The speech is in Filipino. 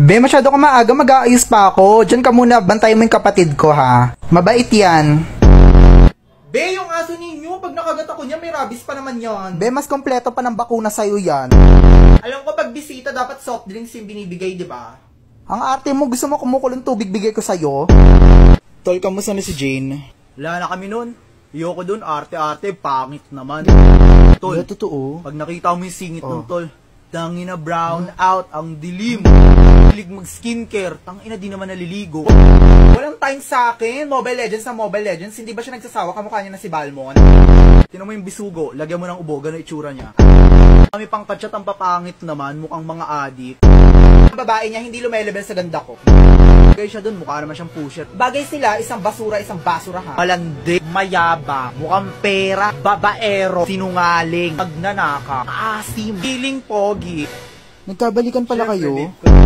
Be, masyado ka maaga, mag-aayos pa ako. Diyan ka muna, bantayan mo yung kapatid ko ha. Mabait yan. Be, yung aso ninyo, pag nakagat ako niya, may rabies pa naman yan. Be, mas kompleto pa ng bakuna sa'yo yan. Alam ko pag bisita, dapat soft drinks yung binibigay, di ba? Ang arte mo, gusto mo kumukulong tubig, bigay ko sa'yo. Tol, kamusta na si Jane? Wala na kami nun. Ayoko dun, arte-arte, pangit naman. Tol, Wala, totoo. pag nakita mo yung singit Oh. ng tol, tangina brown out, ang dilim. Hilig mag-skincare, tangina di naman naliligo. Walang time sa akin, Mobile Legends na Mobile Legends, hindi ba siya nagsasawa, kamukha niya na si Balmon? Tinan mo yung bisugo, lagyan mo ng ubo, gano'y itsura niya. Kami pang kachat ang papangit naman, mukhang mga adik. Ang babae niya, hindi lumelevel sa ganda ko. Bagay siya dun, mukha naman siyang pusher. Bagay sila, isang basura ha. Malandi, mayaba, mukhang pera, babaero, sinungaling, magnanaka, asim, feeling pogi. Nagkabalikan pala Siyempre, kayo?